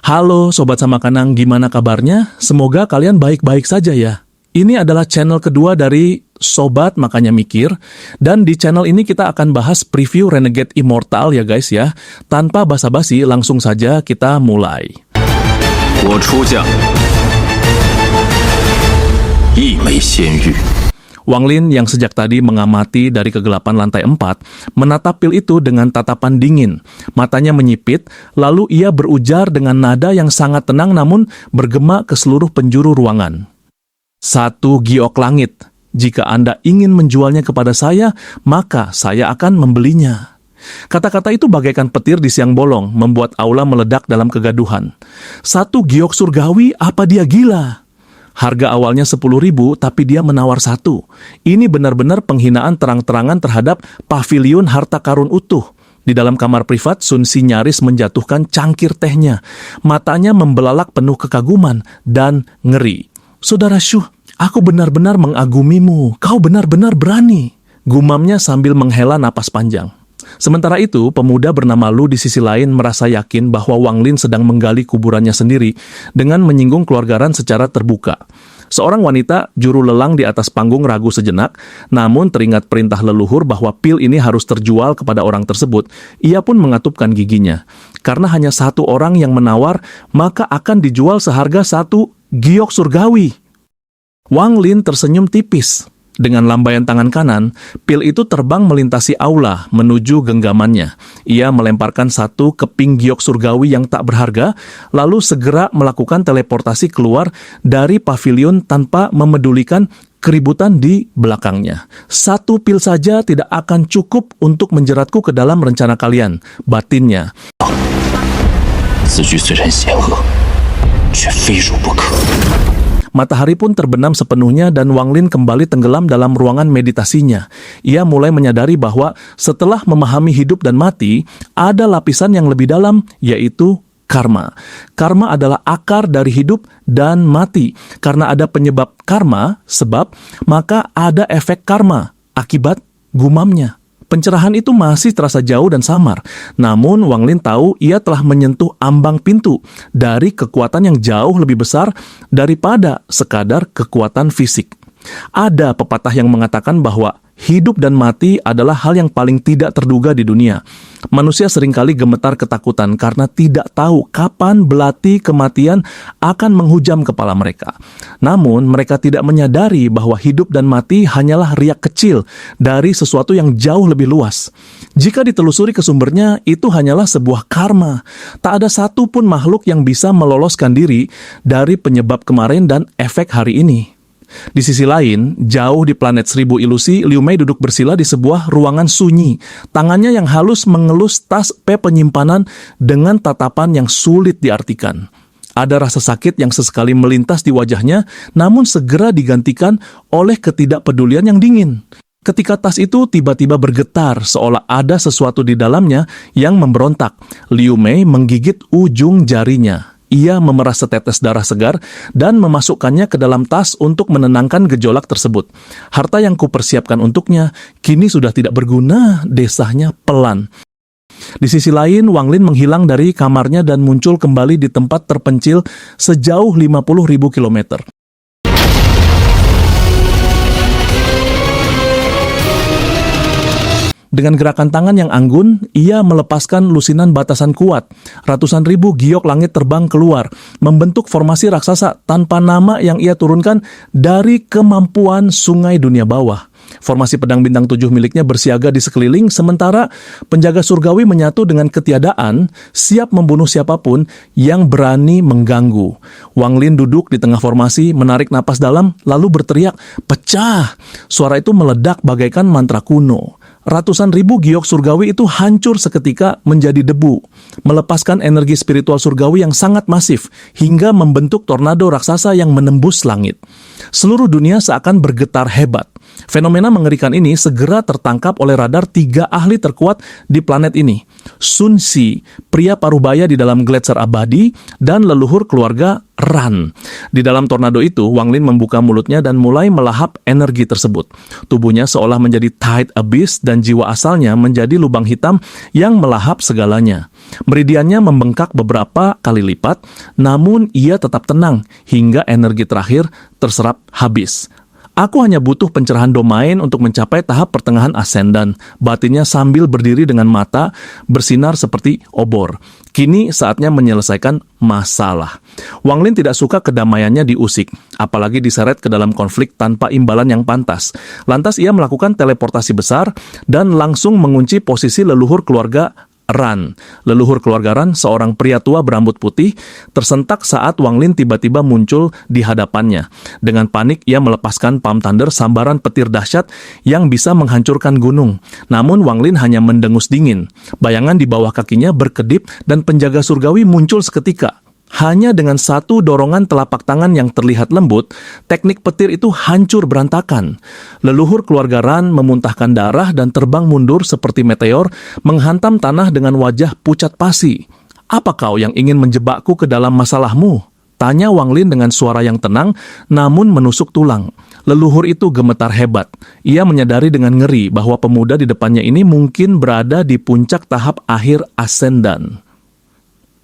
Halo Sobat Samakanang, gimana kabarnya? Semoga kalian baik-baik saja ya. Ini adalah channel kedua dari Sobat Makanya Mikir, dan di channel ini kita akan bahas preview Renegade Immortal ya guys ya. Tanpa basa-basi, langsung saja kita mulai. 我出将，一枚仙玉。 Wang Lin yang sejak tadi mengamati dari kegelapan lantai 4, menatap pil itu dengan tatapan dingin. Matanya menyipit, lalu ia berujar dengan nada yang sangat tenang namun bergema ke seluruh penjuru ruangan. 1 giok langit. Jika Anda ingin menjualnya kepada saya, maka saya akan membelinya. Kata-kata itu bagaikan petir di siang bolong, membuat aula meledak dalam kegaduhan. 1 giok surgawi, apa dia gila? Harga awalnya 10.000, tapi dia menawar 1. Ini benar-benar penghinaan terang-terangan terhadap pavilion harta karun utuh. Di dalam kamar privat, Sun Si nyaris menjatuhkan cangkir tehnya. Matanya membelalak penuh kekaguman dan ngeri. Saudara Shu, aku benar-benar mengagumimu. Kau benar-benar berani. Gumamnya sambil menghela napas panjang. Sementara itu, pemuda bernama Lu di sisi lain merasa yakin bahwa Wang Lin sedang menggali kuburannya sendiri dengan menyinggung keluarga Ran secara terbuka. Seorang wanita juru lelang di atas panggung ragu sejenak, namun teringat perintah leluhur bahwa pil ini harus terjual kepada orang tersebut, ia pun mengatupkan giginya. Karena hanya 1 orang yang menawar, maka akan dijual seharga 1 giok surgawi. Wang Lin tersenyum tipis. Dengan lambaian tangan kanan, pil itu terbang melintasi aula menuju genggamannya. Ia melemparkan 1 keping giok surgawi yang tak berharga, lalu segera melakukan teleportasi keluar dari pavilion tanpa memedulikan keributan di belakangnya. 1 pil saja tidak akan cukup untuk menjeratku ke dalam rencana kalian, batinnya. 此局虽然险恶，却非入不可。 Matahari pun terbenam sepenuhnya dan Wang Lin kembali tenggelam dalam ruangan meditasinya. Ia mulai menyadari bahwa setelah memahami hidup dan mati, ada lapisan yang lebih dalam, yaitu karma. Karma adalah akar dari hidup dan mati. Karena ada penyebab karma, sebab, maka ada efek karma, akibat gumamnya. Pencerahan itu masih terasa jauh dan samar. Namun Wang Lin tahu ia telah menyentuh ambang pintu dari kekuatan yang jauh lebih besar daripada sekadar kekuatan fisik. Ada pepatah yang mengatakan bahwa hidup dan mati adalah hal yang paling tidak terduga di dunia. Manusia seringkali gemetar ketakutan karena tidak tahu kapan belati kematian akan menghujam kepala mereka. Namun, mereka tidak menyadari bahwa hidup dan mati hanyalah riak kecil dari sesuatu yang jauh lebih luas. Jika ditelusuri ke sumbernya, itu hanyalah sebuah karma. Tak ada satu pun makhluk yang bisa meloloskan diri dari penyebab kemarin dan efek hari ini. Di sisi lain, jauh di planet 1000 ilusi, Liu Mei duduk bersila di sebuah ruangan sunyi. Tangannya yang halus mengelus tas penyimpanan dengan tatapan yang sulit diartikan. Ada rasa sakit yang sesekali melintas di wajahnya, namun segera digantikan oleh ketidakpedulian yang dingin. Ketika tas itu tiba-tiba bergetar, seolah ada sesuatu di dalamnya yang memberontak. Liu Mei menggigit ujung jarinya. Ia memeras setetes darah segar dan memasukkannya ke dalam tas untuk menenangkan gejolak tersebut. Harta yang kupersiapkan untuknya kini sudah tidak berguna, desahnya pelan. Di sisi lain, Wang Lin menghilang dari kamarnya dan muncul kembali di tempat terpencil sejauh 50.000 kilometer. Dengan gerakan tangan yang anggun, ia melepaskan lusinan batasan kuat. Ratusan ribu giok langit terbang keluar, membentuk formasi raksasa tanpa nama yang ia turunkan dari kemampuan sungai dunia bawah. Formasi pedang bintang 7 miliknya bersiaga di sekeliling, sementara penjaga surgawi menyatu dengan ketiadaan, siap membunuh siapapun yang berani mengganggu. Wang Lin duduk di tengah formasi, menarik napas dalam, lalu berteriak, "Pecah!" Suara itu meledak bagaikan mantra kuno. Ratusan ribu giok surgawi itu hancur seketika menjadi debu, melepaskan energi spiritual surgawi yang sangat masif, hingga membentuk tornado raksasa yang menembus langit. Seluruh dunia seakan bergetar hebat. Fenomena mengerikan ini segera tertangkap oleh radar 3 ahli terkuat di planet ini. Sun Si, pria parubaya di dalam gletser abadi, dan leluhur keluarga Ran. Di dalam tornado itu, Wang Lin membuka mulutnya dan mulai melahap energi tersebut. Tubuhnya seolah menjadi tight abyss dan jiwa asalnya menjadi lubang hitam yang melahap segalanya. Meridiannya membengkak beberapa kali lipat, namun ia tetap tenang hingga energi terakhir terserap habis. Aku hanya butuh pencerahan domain untuk mencapai tahap pertengahan ascendan. Batinnya sambil berdiri dengan mata bersinar seperti obor. Kini saatnya menyelesaikan masalah. Wang Lin tidak suka kedamaiannya diusik, apalagi diseret ke dalam konflik tanpa imbalan yang pantas. Lantas ia melakukan teleportasi besar dan langsung mengunci posisi leluhur keluarga Ran. Leluhur keluarga Ran, seorang pria tua berambut putih, tersentak saat Wang Lin tiba-tiba muncul di hadapannya. Dengan panik, ia melepaskan Palm Thunder, sambaran petir dahsyat yang bisa menghancurkan gunung. Namun Wang Lin hanya mendengus dingin. Bayangan di bawah kakinya berkedip dan penjaga surgawi muncul seketika. Hanya dengan satu dorongan telapak tangan yang terlihat lembut, teknik petir itu hancur berantakan. Leluhur keluarga Ran memuntahkan darah dan terbang mundur seperti meteor, menghantam tanah dengan wajah pucat pasi. "Apa kau yang ingin menjebakku ke dalam masalahmu?" tanya Wang Lin dengan suara yang tenang, namun menusuk tulang. Leluhur itu gemetar hebat. Ia menyadari dengan ngeri bahwa pemuda di depannya ini mungkin berada di puncak tahap akhir ascendan.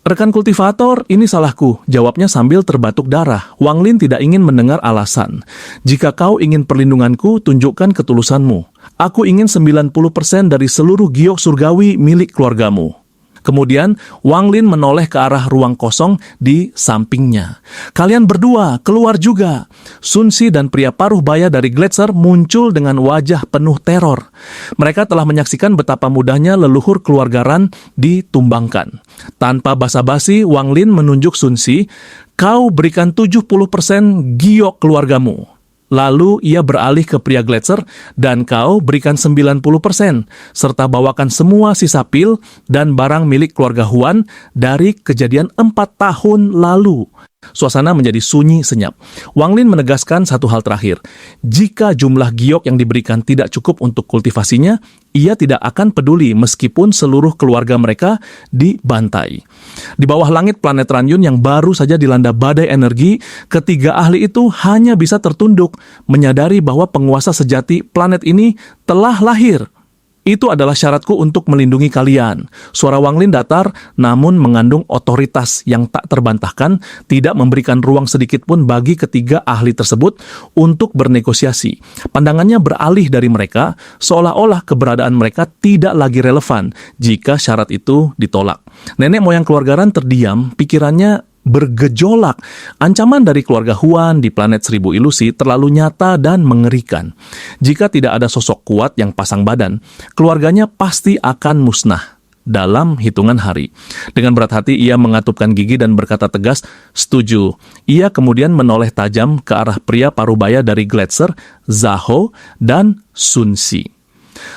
"Rekan kultivator, ini salahku," jawabnya sambil terbatuk darah. Wang Lin tidak ingin mendengar alasan. "Jika kau ingin perlindunganku, tunjukkan ketulusanmu. Aku ingin 90% dari seluruh giok surgawi milik keluargamu." Kemudian, Wang Lin menoleh ke arah ruang kosong di sampingnya. "Kalian berdua, keluar juga." Sun Si dan pria paruh baya dari gletser muncul dengan wajah penuh teror. Mereka telah menyaksikan betapa mudahnya leluhur keluarga Ran ditumbangkan. Tanpa basa-basi, Wang Lin menunjuk Sun Si, "Kau berikan 70% giok keluargamu." Lalu ia beralih ke pria gletser, "Dan kau berikan 90%, serta bawakan semua sisa pil dan barang milik keluarga Huan dari kejadian 4 tahun lalu." Suasana menjadi sunyi senyap. Wang Lin menegaskan satu hal terakhir. Jika jumlah giok yang diberikan tidak cukup untuk kultivasinya, ia tidak akan peduli meskipun seluruh keluarga mereka dibantai. Di bawah langit planet Ranyun yang baru saja dilanda badai energi, ketiga ahli itu hanya bisa tertunduk, menyadari bahwa penguasa sejati planet ini telah lahir. "Itu adalah syaratku untuk melindungi kalian." Suara Wang Lin datar, namun mengandung otoritas yang tak terbantahkan, tidak memberikan ruang sedikit pun bagi ketiga ahli tersebut untuk bernegosiasi. Pandangannya beralih dari mereka, seolah-olah keberadaan mereka tidak lagi relevan jika syarat itu ditolak. Nenek moyang keluarga Ran terdiam, pikirannya bergejolak. Ancaman dari keluarga Huan di planet Seribu Ilusi terlalu nyata dan mengerikan. Jika tidak ada sosok kuat yang pasang badan, keluarganya pasti akan musnah dalam hitungan hari. Dengan berat hati ia mengatupkan gigi dan berkata tegas, "Setuju." Ia kemudian menoleh tajam ke arah pria parubaya dari gletser, Zaho, dan Sun Si.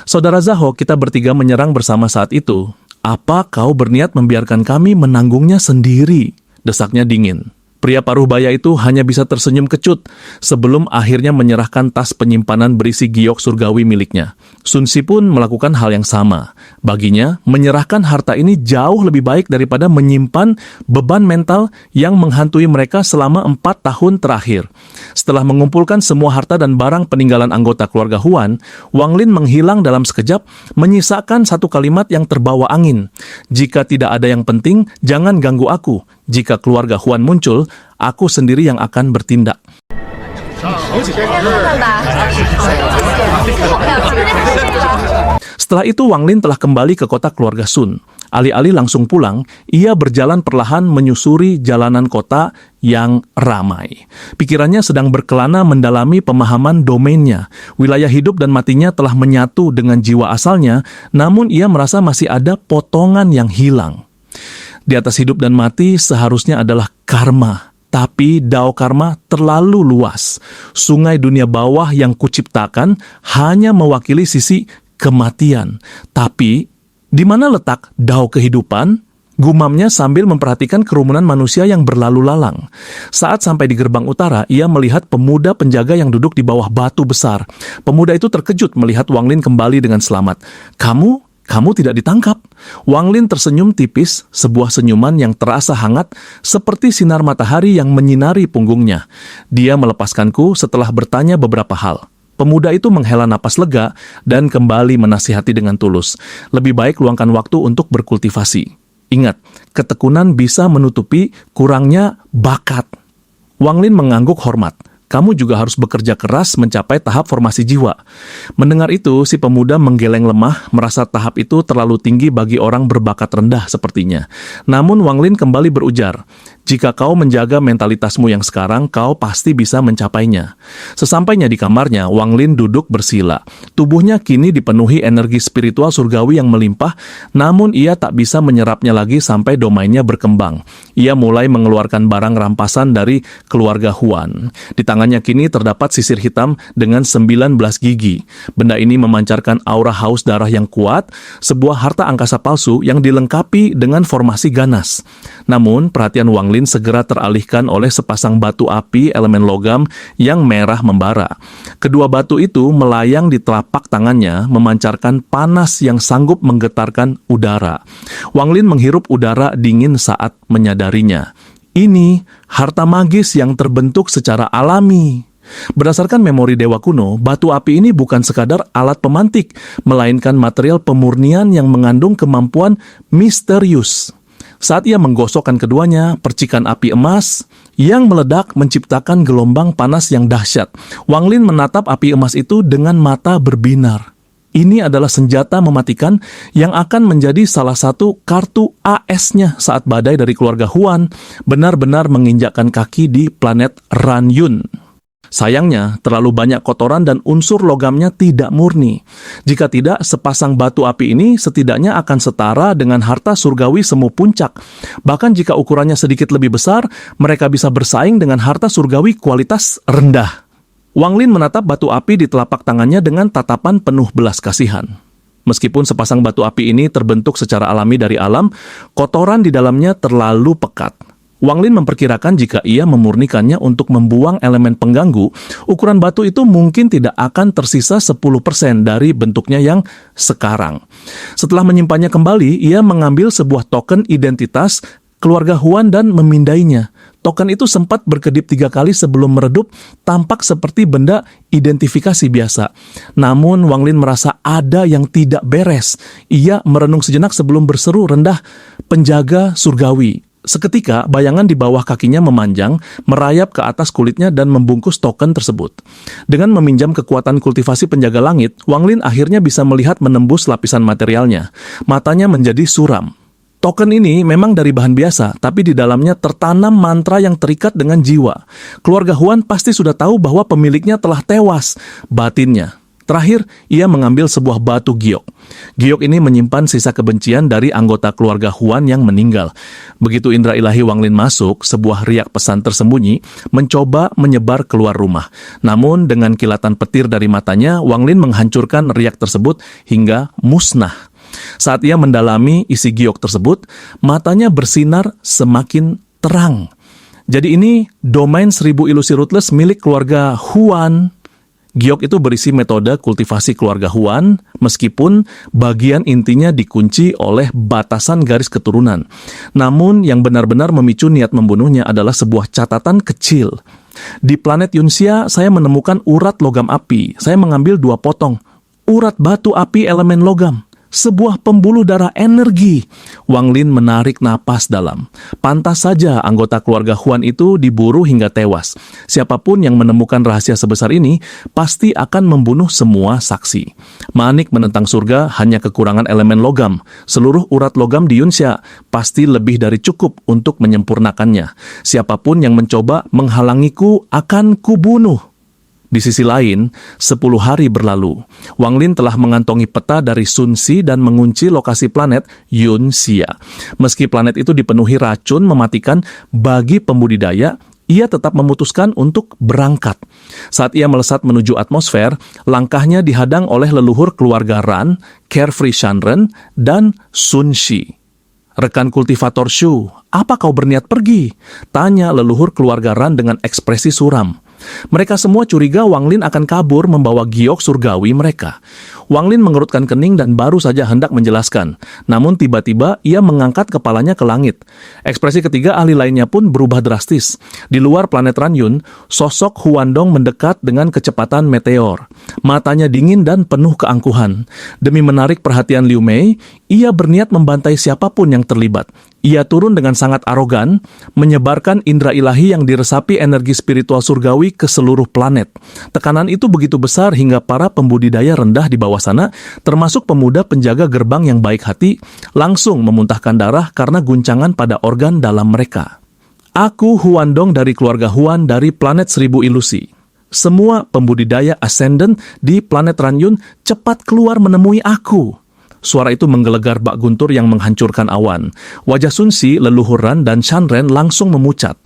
"Saudara Zaho, kita bertiga menyerang bersama saat itu. Apa kau berniat membiarkan kami menanggungnya sendiri?" desaknya dingin. Pria paruh baya itu hanya bisa tersenyum kecut sebelum akhirnya menyerahkan tas penyimpanan berisi giok surgawi miliknya. Sun Si pun melakukan hal yang sama. Baginya, menyerahkan harta ini jauh lebih baik daripada menyimpan beban mental yang menghantui mereka selama 4 tahun terakhir. Setelah mengumpulkan semua harta dan barang peninggalan anggota keluarga Huan, Wang Lin menghilang dalam sekejap, menyisakan satu kalimat yang terbawa angin. "Jika tidak ada yang penting, jangan ganggu aku. Jika keluarga Huan muncul, aku sendiri yang akan bertindak." Setelah itu Wang Lin telah kembali ke kota keluarga Sun. Alih-alih langsung pulang, ia berjalan perlahan menyusuri jalanan kota yang ramai. Pikirannya sedang berkelana mendalami pemahaman domainnya. Wilayah hidup dan matinya telah menyatu dengan jiwa asalnya, namun ia merasa masih ada potongan yang hilang. Di atas hidup dan mati seharusnya adalah karma. Tapi dao karma terlalu luas. Sungai dunia bawah yang kuciptakan hanya mewakili sisi kematian. Tapi, di mana letak dao kehidupan? gumamnya sambil memperhatikan kerumunan manusia yang berlalu lalang. Saat sampai di gerbang utara, ia melihat pemuda penjaga yang duduk di bawah batu besar. Pemuda itu terkejut melihat Wang Lin kembali dengan selamat. Kamu tidak ditangkap. Wang Lin tersenyum tipis, sebuah senyuman yang terasa hangat seperti sinar matahari yang menyinari punggungnya. Dia melepaskanku setelah bertanya beberapa hal. Pemuda itu menghela napas lega dan kembali menasihati dengan tulus. Lebih baik luangkan waktu untuk berkultivasi. Ingat, ketekunan bisa menutupi kurangnya bakat. Wang Lin mengangguk hormat. Kamu juga harus bekerja keras mencapai tahap formasi jiwa. Mendengar itu, si pemuda menggeleng lemah, merasa tahap itu terlalu tinggi bagi orang berbakat rendah sepertinya. Namun Wang Lin kembali berujar, jika kau menjaga mentalitasmu yang sekarang, kau pasti bisa mencapainya. Sesampainya di kamarnya, Wang Lin duduk bersila. Tubuhnya kini dipenuhi energi spiritual surgawi yang melimpah, namun ia tak bisa menyerapnya lagi sampai domainnya berkembang. Ia mulai mengeluarkan barang rampasan dari keluarga Huan. Di tangannya kini terdapat sisir hitam dengan 19 gigi. Benda ini memancarkan aura haus darah yang kuat, sebuah harta angkasa palsu yang dilengkapi dengan formasi ganas. Namun, perhatian Wang Lin segera teralihkan oleh sepasang batu api elemen logam yang merah membara. Kedua batu itu melayang di telapak tangannya, memancarkan panas yang sanggup menggetarkan udara. Wang Lin menghirup udara dingin saat menyadarinya. Ini harta magis yang terbentuk secara alami. Berdasarkan memori dewa kuno, batu api ini bukan sekadar alat pemantik, melainkan material pemurnian yang mengandung kemampuan misterius. Saat ia menggosokkan keduanya, percikan api emas yang meledak menciptakan gelombang panas yang dahsyat. Wang Lin menatap api emas itu dengan mata berbinar. Ini adalah senjata mematikan yang akan menjadi salah satu kartu AS-nya saat badai dari keluarga Huan benar-benar menginjakkan kaki di planet Ranyun. Sayangnya, terlalu banyak kotoran dan unsur logamnya tidak murni. Jika tidak, sepasang batu api ini setidaknya akan setara dengan harta surgawi semu puncak. Bahkan jika ukurannya sedikit lebih besar, mereka bisa bersaing dengan harta surgawi kualitas rendah. Wang Lin menatap batu api di telapak tangannya dengan tatapan penuh belas kasihan. Meskipun sepasang batu api ini terbentuk secara alami dari alam, kotoran di dalamnya terlalu pekat. Wang Lin memperkirakan jika ia memurnikannya untuk membuang elemen pengganggu, ukuran batu itu mungkin tidak akan tersisa 10% dari bentuknya yang sekarang. Setelah menyimpannya kembali, ia mengambil sebuah token identitas keluarga Huan dan memindainya. Token itu sempat berkedip 3 kali sebelum meredup, tampak seperti benda identifikasi biasa. Namun Wang Lin merasa ada yang tidak beres. Ia merenung sejenak sebelum berseru rendah, "Penjaga surgawi." Seketika, bayangan di bawah kakinya memanjang, merayap ke atas kulitnya dan membungkus token tersebut. Dengan meminjam kekuatan kultivasi penjaga langit, Wang Lin akhirnya bisa melihat menembus lapisan materialnya. Matanya menjadi suram. Token ini memang dari bahan biasa, tapi di dalamnya tertanam mantra yang terikat dengan jiwa. Keluarga Huan pasti sudah tahu bahwa pemiliknya telah tewas, batinnya. Terakhir, ia mengambil sebuah batu giok. Giok ini menyimpan sisa kebencian dari anggota keluarga Huan yang meninggal. Begitu indera ilahi Wang Lin masuk, sebuah riak pesan tersembunyi mencoba menyebar keluar rumah. Namun dengan kilatan petir dari matanya, Wang Lin menghancurkan riak tersebut hingga musnah. Saat ia mendalami isi giok tersebut, matanya bersinar semakin terang. Jadi ini domain 1000 ilusi rootless milik keluarga Huan. Giok itu berisi metode kultivasi keluarga Huan, meskipun bagian intinya dikunci oleh batasan garis keturunan. Namun yang benar-benar memicu niat membunuhnya adalah sebuah catatan kecil. Di planet Yunxia, saya menemukan urat logam api. Saya mengambil 2 potong. Urat batu api elemen logam. Sebuah pembuluh darah energi. Wang Lin menarik napas dalam. Pantas saja anggota keluarga Huan itu diburu hingga tewas. Siapapun yang menemukan rahasia sebesar ini pasti akan membunuh semua saksi. Manik menentang surga hanya kekurangan elemen logam. Seluruh urat logam di Yunxia pasti lebih dari cukup untuk menyempurnakannya. Siapapun yang mencoba menghalangiku akan kubunuh. Di sisi lain, 10 hari berlalu. Wang Lin telah mengantongi peta dari Sun Si dan mengunci lokasi planet Yunxia. Meski planet itu dipenuhi racun mematikan bagi pembudidaya, ia tetap memutuskan untuk berangkat. Saat ia melesat menuju atmosfer, langkahnya dihadang oleh leluhur keluarga Ran, Carefree Shanren, dan Sun Shi. Rekan kultivator Shu, apa kau berniat pergi? Tanya leluhur keluarga Ran dengan ekspresi suram. Mereka semua curiga Wang Lin akan kabur membawa giok surgawi mereka. Wang Lin mengerutkan kening dan baru saja hendak menjelaskan. Namun tiba-tiba ia mengangkat kepalanya ke langit. Ekspresi ketiga ahli lainnya pun berubah drastis. Di luar planet Ranyun, sosok Huandong mendekat dengan kecepatan meteor. Matanya dingin dan penuh keangkuhan. Demi menarik perhatian Liu Mei, ia berniat membantai siapapun yang terlibat. Ia turun dengan sangat arogan, menyebarkan indera ilahi yang diresapi energi spiritual surgawi ke seluruh planet. Tekanan itu begitu besar hingga para pembudidaya rendah di bawah sana, termasuk pemuda penjaga gerbang yang baik hati, langsung memuntahkan darah karena guncangan pada organ dalam mereka. Aku Huandong dari keluarga Huan dari planet 1000 ilusi. Semua pembudidaya ascendant di planet Ranyun cepat keluar menemui aku. Suara itu menggelegar bak guntur yang menghancurkan awan. Wajah Sun Si, leluhur Ran, dan Shan Ren langsung memucat.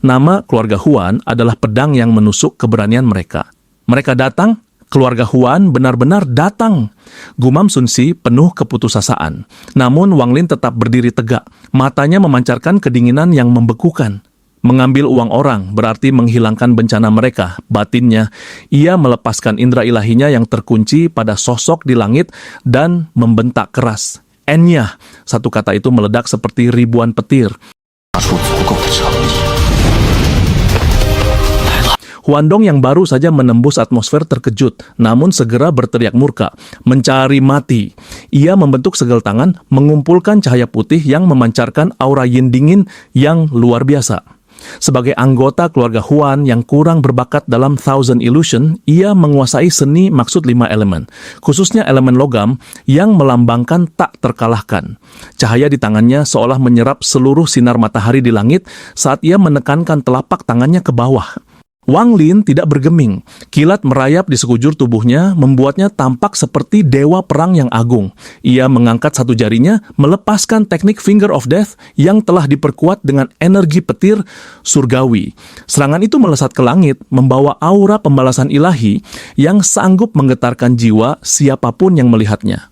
Nama keluarga Huan adalah pedang yang menusuk keberanian mereka. Mereka datang, keluarga Huan benar-benar datang. Gumam Sun Si penuh keputusasaan. Namun Wang Lin tetap berdiri tegak. Matanya memancarkan kedinginan yang membekukan. Mengambil uang orang berarti menghilangkan bencana mereka, batinnya. Ia melepaskan indera ilahinya yang terkunci pada sosok di langit dan membentak keras. Enya, satu kata itu meledak seperti ribuan petir. Huandong yang baru saja menembus atmosfer terkejut, namun segera berteriak murka, mencari mati. Ia membentuk segel tangan, mengumpulkan cahaya putih yang memancarkan aura yin dingin yang luar biasa. Sebagai anggota keluarga Huan yang kurang berbakat dalam Thousand Illusion, ia menguasai seni maksud 5 elemen, khususnya elemen logam yang melambangkan tak terkalahkan. Cahaya di tangannya seolah menyerap seluruh sinar matahari di langit saat ia menekankan telapak tangannya ke bawah. Wang Lin tidak bergeming. Kilat merayap di sekujur tubuhnya, membuatnya tampak seperti dewa perang yang agung. Ia mengangkat satu jarinya, melepaskan teknik Finger of Death yang telah diperkuat dengan energi petir surgawi. Serangan itu melesat ke langit, membawa aura pembalasan ilahi yang sanggup menggetarkan jiwa siapapun yang melihatnya.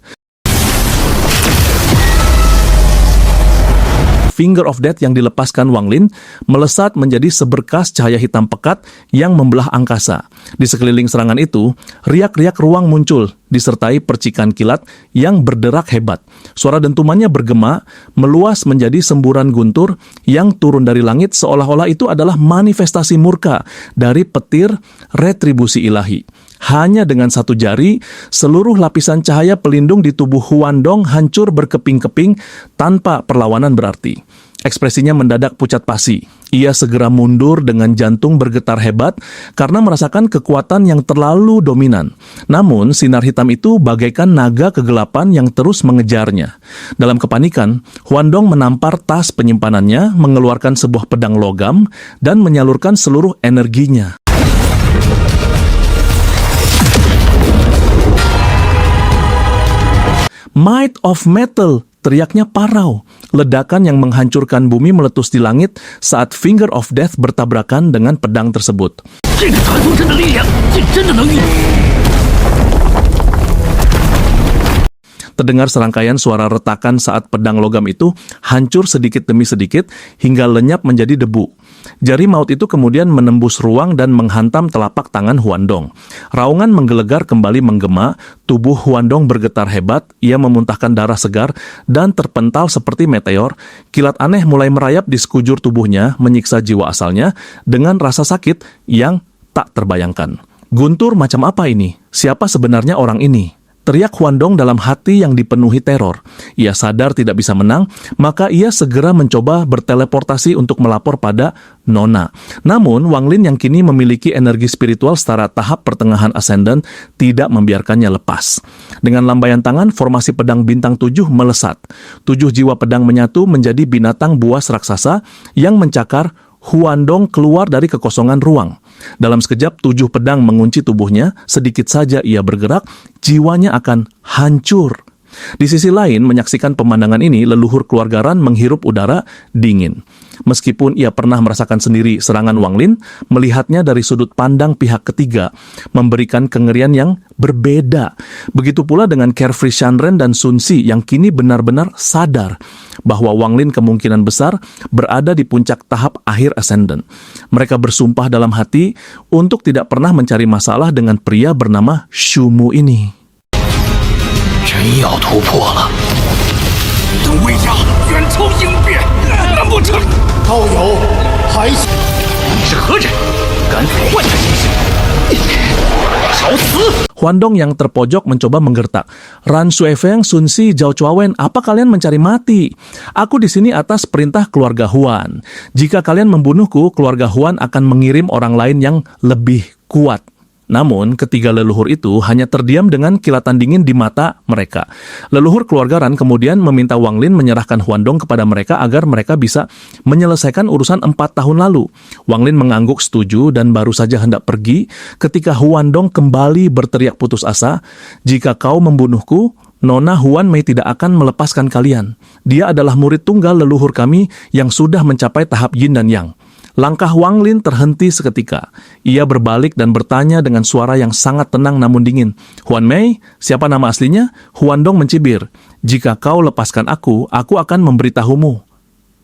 Finger of Death yang dilepaskan Wang Lin melesat menjadi seberkas cahaya hitam pekat yang membelah angkasa. Di sekeliling serangan itu, riak-riak ruang muncul, disertai percikan kilat yang berderak hebat. Suara dentumannya bergema, meluas menjadi semburan guntur yang turun dari langit seolah-olah itu adalah manifestasi murka dari petir retribusi ilahi. Hanya dengan satu jari, seluruh lapisan cahaya pelindung di tubuh Huandong hancur berkeping-keping tanpa perlawanan berarti. Ekspresinya mendadak pucat pasi. Ia segera mundur dengan jantung bergetar hebat karena merasakan kekuatan yang terlalu dominan. Namun, sinar hitam itu bagaikan naga kegelapan yang terus mengejarnya. Dalam kepanikan, Huandong menampar tas penyimpanannya, mengeluarkan sebuah pedang logam, dan menyalurkan seluruh energinya. Might of Metal, teriaknya parau. Ledakan yang menghancurkan bumi meletus di langit saat Finger of Death bertabrakan dengan pedang tersebut. Terdengar serangkaian suara retakan saat pedang logam itu hancur sedikit demi sedikit hingga lenyap menjadi debu. Jari maut itu kemudian menembus ruang dan menghantam telapak tangan Huandong. Raungan menggelegar kembali menggema, tubuh Huandong bergetar hebat, ia memuntahkan darah segar dan terpental seperti meteor. Kilat aneh mulai merayap di sekujur tubuhnya, menyiksa jiwa asalnya dengan rasa sakit yang tak terbayangkan. Guntur macam apa ini? Siapa sebenarnya orang ini? Teriak Huandong dalam hati yang dipenuhi teror. Ia sadar tidak bisa menang, maka ia segera mencoba berteleportasi untuk melapor pada Nona. Namun, Wang Lin yang kini memiliki energi spiritual setara tahap pertengahan ascendant tidak membiarkannya lepas. Dengan lambaian tangan, formasi pedang bintang 7 melesat. 7 jiwa pedang menyatu menjadi binatang buas raksasa yang mencakar Huandong keluar dari kekosongan ruang. Dalam sekejap 7 pedang mengunci tubuhnya, sedikit saja ia bergerak, jiwanya akan hancur. Di sisi lain, menyaksikan pemandangan ini, leluhur keluarga Ran menghirup udara dingin. Meskipun ia pernah merasakan sendiri serangan Wang Lin, melihatnya dari sudut pandang pihak ketiga memberikan kengerian yang berbeda. Begitu pula dengan carefree Shanren dan Sun Si yang kini benar-benar sadar bahwa Wang Lin kemungkinan besar berada di puncak tahap akhir ascendant. Mereka bersumpah dalam hati untuk tidak pernah mencari masalah dengan pria bernama Shu Mu ini. 真要突破了，等位家远超应变，难不成道友还想你是何人？敢踩幻他心少死！ Huandong yang terpojok mencoba menggertak. Ran Suifeng, Sun Si, Zhao Chuawen, apa kalian mencari mati? Aku di sini atas perintah keluarga Huan. Jika kalian membunuhku, keluarga Huan akan mengirim orang lain yang lebih kuat. Namun, ketiga leluhur itu hanya terdiam dengan kilatan dingin di mata mereka. Leluhur keluarga Ran kemudian meminta Wang Lin menyerahkan Huandong kepada mereka agar mereka bisa menyelesaikan urusan 4 tahun lalu. Wang Lin mengangguk setuju dan baru saja hendak pergi ketika Huandong kembali berteriak putus asa, "Jika kau membunuhku, Nona Huan Mei tidak akan melepaskan kalian. Dia adalah murid tunggal leluhur kami yang sudah mencapai tahap Yin dan Yang." Langkah Wang Lin terhenti seketika. Ia berbalik dan bertanya dengan suara yang sangat tenang namun dingin. "Huan Mei, siapa nama aslinya?" Huandong mencibir. "Jika kau lepaskan aku akan memberitahumu."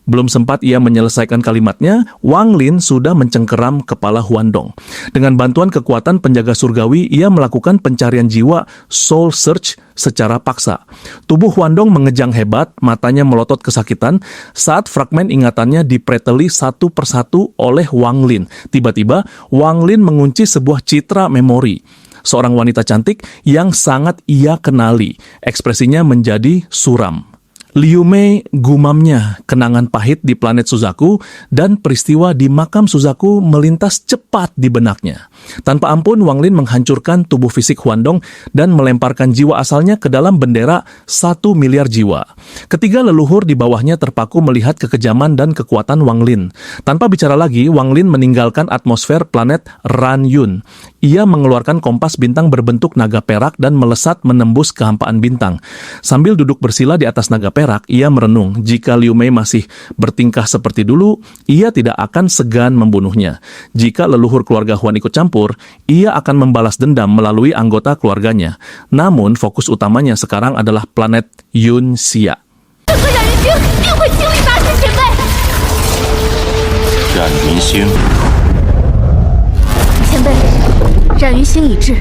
Belum sempat ia menyelesaikan kalimatnya, Wang Lin sudah mencengkeram kepala Huandong. Dengan bantuan kekuatan penjaga surgawi, ia melakukan pencarian jiwa soul search secara paksa. Tubuh Huandong mengejang hebat, matanya melotot kesakitan saat fragmen ingatannya dipreteli satu persatu oleh Wang Lin. Tiba-tiba, Wang Lin mengunci sebuah citra memori. Seorang wanita cantik yang sangat ia kenali. Ekspresinya menjadi suram. Liu Mei gumamnya, kenangan pahit di planet Suzaku dan peristiwa di makam Suzaku melintas cepat di benaknya. Tanpa ampun, Wang Lin menghancurkan tubuh fisik Huandong dan melemparkan jiwa asalnya ke dalam bendera 1 miliar jiwa. Ketiga leluhur di bawahnya terpaku melihat kekejaman dan kekuatan Wang Lin. Tanpa bicara lagi, Wang Lin meninggalkan atmosfer planet Ran Yun. Ia mengeluarkan kompas bintang berbentuk naga perak dan melesat menembus kehampaan bintang. Sambil duduk bersila di atas naga perak, ia merenung jika Liu Mei masih bertingkah seperti dulu, ia tidak akan segan membunuhnya. Jika leluhur keluarga Huan ikut campur, ia akan membalas dendam melalui anggota keluarganya. Namun, fokus utamanya sekarang adalah planet Yun Xia. 冉云星。前辈，冉云星已至。